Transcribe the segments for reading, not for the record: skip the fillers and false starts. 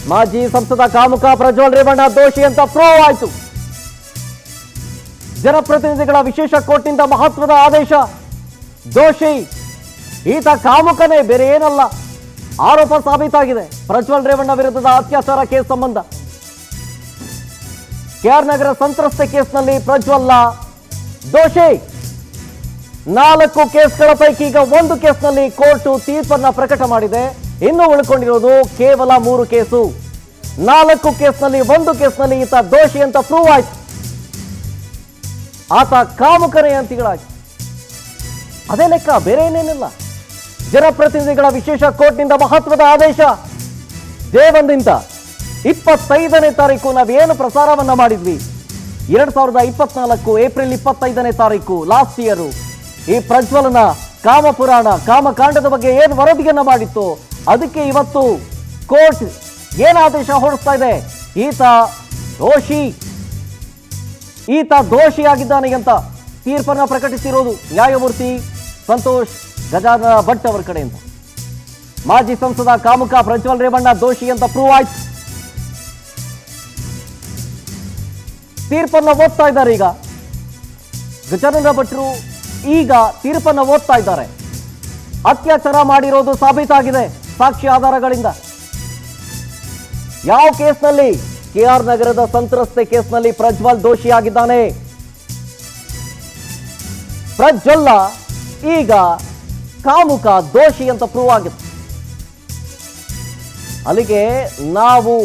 ಮಾಜಿ ಸಂಸದ ಕಾಮುಕ ಪ್ರಜ್ವಲ್ ರೇವಣ್ಣ ದೋಷಿ ಅಂತ ಪ್ರೂವ್ ಆಯಿತು. ಜನಪ್ರತಿನಿಧಿಗಳ ವಿಶೇಷ ಕೋರ್ಟ್ನಿಂದ ಮಹತ್ವದ ಆದೇಶ. ದೋಷಿ ಈತ ಕಾಮುಕನೇ, ಬೇರೆ ಏನಲ್ಲ. ಆರೋಪ ಸಾಬೀತಾಗಿದೆ. ಪ್ರಜ್ವಲ್ ರೇವಣ್ಣ ವಿರುದ್ಧದ ಅತ್ಯಾಚಾರ ಕೇಸ್ ಸಂಬಂಧ ಕೆಆರ್ ನಗರ ಸಂತ್ರಸ್ತೆ ಕೇಸ್ನಲ್ಲಿ ಪ್ರಜ್ವಲ್ಲ ದೋಷಿ. 4 ಕೇಸ್ಗಳ ಪೈಕಿ ಈಗ 1 ಕೇಸ್ನಲ್ಲಿ ಕೋರ್ಟ್ ತೀರ್ಪನ್ನ ಪ್ರಕಟ ಮಾಡಿದೆ. ಇನ್ನು ಉಳ್ಕೊಂಡಿರೋದು ಕೇವಲ 3 ಕೇಸು. 4 ಕೇಸ್ನಲ್ಲಿ 1 ಕೇಸ್ನಲ್ಲಿ ಈತ ದೋಷಿ ಅಂತ ಪ್ರೂವ್ ಆಯ್ತು. ಆತ ಕಾಮುಕನೇ ಅಂತಿಗಳಾಗಿ ಅದೇ ಲೆಕ್ಕ, ಬೇರೆ ಏನೇನಿಲ್ಲ. ಜನಪ್ರತಿನಿಧಿಗಳ ವಿಶೇಷ ಕೋರ್ಟ್ನಿಂದ ಮಹತ್ವದ ಆದೇಶ. ದೇವಂದಿಂದ 25ನೇ ತಾರೀಕು ನಾವೇನು ಪ್ರಸಾರವನ್ನ ಮಾಡಿದ್ವಿ, 2024 ಏಪ್ರಿಲ್ 25ನೇ ತಾರೀಕು ಲಾಸ್ಟ್ ಇಯರ್ ಈ ಪ್ರಜ್ವಲನ ಕಾಮಪುರಾಣ ಕಾಮಕಾಂಡದ ಬಗ್ಗೆ ಏನು ವರದಿಯನ್ನ ಮಾಡಿತ್ತು, ಅದಕ್ಕೆ ಇವತ್ತು ಕೋರ್ಟ್ ಏನು ಆದೇಶ ಹೊರಡಿಸ್ತಾ ಇದೆ, ಈತ ದೋಷಿಯಾಗಿದ್ದಾನೆ ಅಂತ ತೀರ್ಪನ್ನ ಪ್ರಕಟಿಸಿರೋದು ನ್ಯಾಯಮೂರ್ತಿ ಸಂತೋಷ್ ಗಜಾನನ ಭಟ್ ಅವರ ಕಡೆಯಿಂದ. ಮಾಜಿ ಸಂಸದ ಕಾಮುಕ ಪ್ರಜ್ವಲ್ ರೇವಣ್ಣ ದೋಷಿ ಅಂತ ಪ್ರೂವ್ ಆಯ್ತು. ತೀರ್ಪನ್ನ ಓದ್ತಾ ಇದ್ದಾರೆ. ಈಗ ಗಜಾನನ ಭಟ್ರು ಈಗ ತೀರ್ಪನ್ನ ಓದ್ತಾ ಇದ್ದಾರೆ. ಅತ್ಯಾಚಾರ ಮಾಡಿರೋದು ಸಾಬೀತಾಗಿದೆ ಸಾಕ್ಷಿ ಆಧಾರಗಳಿಂದ. ಯಾವ ಕೇಸ್ನಲ್ಲಿ? ಕೆಆರ್ ನಗರದ ಸಂತ್ರಸ್ತೆ ಕೇಸ್ನಲ್ಲಿ ಪ್ರಜ್ವಲ್ ದೋಷಿಯಾಗಿದ್ದಾನೆ. ಪ್ರಜ್ವಲ್ಲ ಈಗ ಕಾಮುಕ ದೋಷಿ ಅಂತ ಪ್ರೂವ್ ಆಗಿದೆ. ಅಲ್ಲಿಗೆ ನಾವು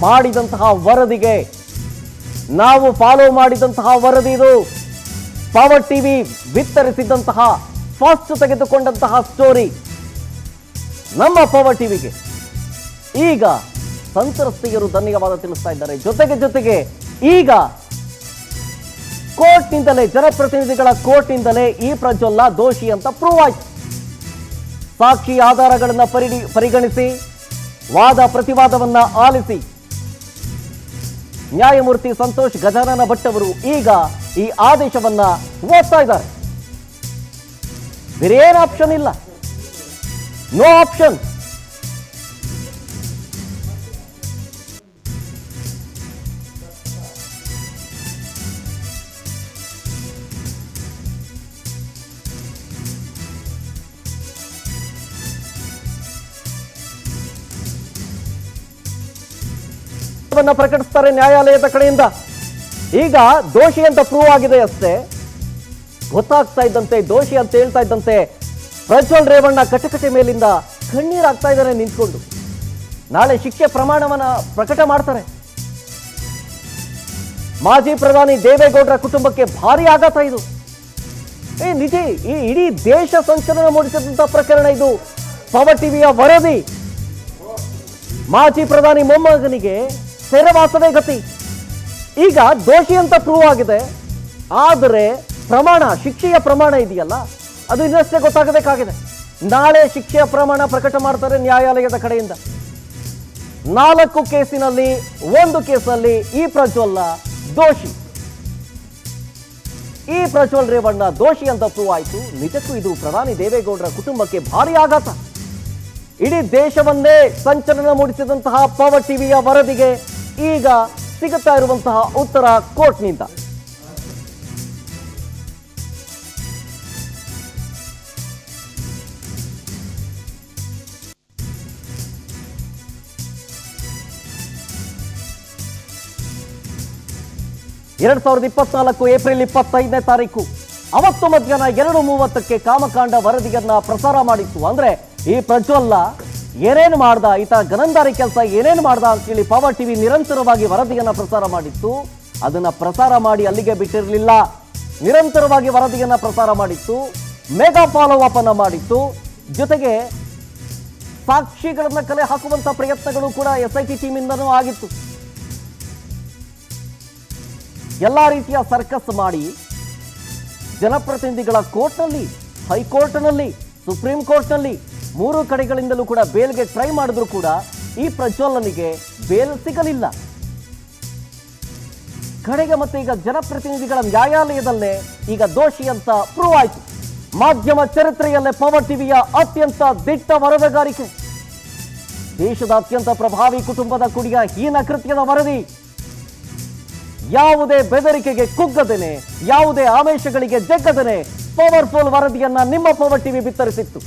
ಮಾಡಿದಂತಹ ವರದಿಗೆ, ನಾವು ಫಾಲೋ ಮಾಡಿದಂತಹ ವರದಿ ಇದು. ಪವರ್ ಟಿವಿ ಬಿತ್ತರಿಸಿದಂತಹ ಫಸ್ಟ್ ತೆಗೆದುಕೊಂಡಂತಹ ಸ್ಟೋರಿ ನಮ್ಮ ಪವರ್ ಟಿವಿಗೆ ಈಗ ಸಂತ್ರಸ್ತೆಯರು ಧನ್ಯವಾದ ತಿಳಿಸ್ತಾ ಇದ್ದಾರೆ. ಜೊತೆಗೆ ಈಗ ಕೋರ್ಟ್ನಿಂದಲೇ, ಜನಪ್ರತಿನಿಧಿಗಳ ಕೋರ್ಟ್ನಿಂದಲೇ ಈ ಪ್ರಜ್ವಲ್ಲ ದೋಷಿ ಅಂತ ಪ್ರೂವ್ ಆಯ್ತು. ಸಾಕ್ಷಿ ಆಧಾರಗಳನ್ನು ಪರಿಗಣಿಸಿ ವಾದ ಪ್ರತಿವಾದವನ್ನ ಆಲಿಸಿ ನ್ಯಾಯಮೂರ್ತಿ ಸಂತೋಷ್ ಗಜಾನನ ಭಟ್ ಅವರು ಈಗ ಈ ಆದೇಶವನ್ನ ಓದ್ತಾ ಇದ್ದಾರೆ. ಬೇರೆ ಏನು ಆಪ್ಷನ್ ಇಲ್ಲ, ನೋ ಆಪ್ಷನ್. ಪ್ರಕಟಿಸ್ತಾರೆ ನ್ಯಾಯಾಲಯದ ಕಡೆಯಿಂದ. ಈಗ ದೋಷಿ ಅಂತ ಪ್ರೂವ್ ಆಗಿದೆ ಅಷ್ಟೇ. ಗೊತ್ತಾಗ್ತಾ ಇದ್ದಂತೆ, ದೋಷಿ ಅಂತ ಹೇಳ್ತಾ ಇದ್ದಂತೆ ಪ್ರಜ್ವಲ್ ರೇವಣ್ಣ ಕಟಕಟೆ ಮೇಲಿಂದ ಕಣ್ಣೀರಾಗ್ತಾ ಇದ್ದಾರೆ ನಿಂತ್ಕೊಂಡು. ನಾಳೆ ಶಿಕ್ಷೆ ಪ್ರಮಾಣವನ್ನ ಪ್ರಕಟ ಮಾಡ್ತಾರೆ. ಮಾಜಿ ಪ್ರಧಾನಿ ದೇವೇಗೌಡರ ಕುಟುಂಬಕ್ಕೆ ಭಾರಿ ಆಘಾತ ಇದು. ನಿಜ, ಈ ಇಡೀ ದೇಶ ಸಂಚಲನ ಮೂಡಿಸಿದಂತಹ ಪ್ರಕರಣ ಇದು. ಪವರ್ ಟಿವಿಯ ವರದಿ. ಮಾಜಿ ಪ್ರಧಾನಿ ಮೊಮ್ಮಗನಿಗೆ ಸೆರೆವಾಸವೇ ಗತಿ. ಈಗ ದೋಷಿ ಅಂತ ಪ್ರೂವ್ ಆಗಿದೆ. ಆದರೆ ಪ್ರಮಾಣ, ಶಿಕ್ಷೆಯ ಪ್ರಮಾಣ ಇದೆಯಲ್ಲ, ಅದು ಇನ್ನಷ್ಟೇ ಗೊತ್ತಾಗಬೇಕಾಗಿದೆ. ನಾಳೆ ಶಿಕ್ಷೆಯ ಪ್ರಮಾಣ ಪ್ರಕಟ ಮಾಡ್ತಾರೆ ನ್ಯಾಯಾಲಯದ ಕಡೆಯಿಂದ. 4 ಕೇಸಿನಲ್ಲಿ 1 ಕೇಸಲ್ಲಿ ಈ ಪ್ರಜ್ವಲ್ಲ ದೋಷಿ. ಈ ಪ್ರಜ್ವಲ್ ರೇವಣ್ಣ ದೋಷಿ ಅಂತ ಪ್ರೂವ್ ಆಯಿತು. ನಿಜಕ್ಕೂ ಇದು ಪ್ರಧಾನಿ ದೇವೇಗೌಡರ ಕುಟುಂಬಕ್ಕೆ ಭಾರಿ ಆಘಾತ. ಇಡೀ ದೇಶವನ್ನೇ ಸಂಚಲನ ಮೂಡಿಸಿದಂತಹ ಪವರ್ ಟಿವಿಯ ವರದಿಗೆ ಈಗ ಸಿಗುತ್ತಾ ಇರುವಂತಹ ಉತ್ತರ ಕೋರ್ಟ್ನಿಂದ. ಏಪ್ರಿಲ್ 25ನೇ ತಾರೀಕು ಅವತ್ತು ಮಧ್ಯಾಹ್ನ 2:30ಕ್ಕೆ ಕಾಮಕಾಂಡ ವರದಿಯನ್ನ ಪ್ರಸಾರ ಮಾಡಿತ್ತು. ಅಂದ್ರೆ ಈ ಪ್ರಜ್ವಲ್ಲ ಏನೇನು ಮಾಡ್ದ, ಈತ ಗನಂದಾರಿ ಕೆಲಸ ಏನೇನು ಮಾಡ್ದ ಅಂತೇಳಿ ಪವರ್ ಟಿವಿ ನಿರಂತರವಾಗಿ ವರದಿಯನ್ನ ಪ್ರಸಾರ ಮಾಡಿತ್ತು. ಅದನ್ನ ಪ್ರಸಾರ ಮಾಡಿ ಅಲ್ಲಿಗೆ ಬಿಟ್ಟಿರಲಿಲ್ಲ. ನಿರಂತರವಾಗಿ ವರದಿಯನ್ನ ಪ್ರಸಾರ ಮಾಡಿತ್ತು. ಮೆಗಾ ಫಾಲೋ ಅಪ್ ಅನ್ನ ಮಾಡಿತ್ತು. ಜೊತೆಗೆ ಸಾಕ್ಷಿಗಳನ್ನ ಕಲೆ ಹಾಕುವಂತ ಪ್ರಯತ್ನಗಳು ಕೂಡ SIT ಟೀಮಿಂದನೂ ಆಗಿತ್ತು. ಎಲ್ಲಾ ರೀತಿಯ ಸರ್ಕಸ್ ಮಾಡಿ ಜನಪ್ರತಿನಿಧಿಗಳ ಕೋರ್ಟ್ನಲ್ಲಿ, ಹೈಕೋರ್ಟ್ನಲ್ಲಿ, ಸುಪ್ರೀಂ ಕೋರ್ಟ್ನಲ್ಲಿ 3 ಕಡೆಗಳಿಂದಲೂ ಕೂಡ ಬೇಲ್ಗೆ ಟ್ರೈ ಮಾಡಿದ್ರು ಕೂಡ ಈ ಪ್ರಜ್ವಲನಿಗೆ ಬೇಲ್ ಸಿಗಲಿಲ್ಲ. ಕಡೆಗೆ ಮತ್ತೆ ಈಗ ಜನಪ್ರತಿನಿಧಿಗಳ ನ್ಯಾಯಾಲಯದಲ್ಲೇ ಈಗ ದೋಷಿ ಅಂತ ಪ್ರೂವ್ ಆಯಿತು. ಮಾಧ್ಯಮ ಚರಿತ್ರೆಯಲ್ಲೇ ಪವರ್ ಟಿವಿಯ ಅತ್ಯಂತ ದಿಟ್ಟ ವರದಿಗಾರಿಕೆ. ದೇಶದ ಅತ್ಯಂತ ಪ್ರಭಾವಿ ಕುಟುಂಬದ ಕುಡಿಯ ಹೀನ ಕೃತ್ಯದ ವರದಿ. ಯಾವುದೇ ಬೆದರಿಕೆಗೆ ಕುಗ್ಗದೇನೆ, ಯಾವುದೇ ಆಮಿಷಗಳಿಗೆ ಜಗ್ಗದೇನೆ ಪವರ್ಫುಲ್ ವರದಿಯನ್ನ ನಿಮ್ಮ ಪವರ್ ಟಿವಿ ಬಿತ್ತರಿಸಿತ್ತು.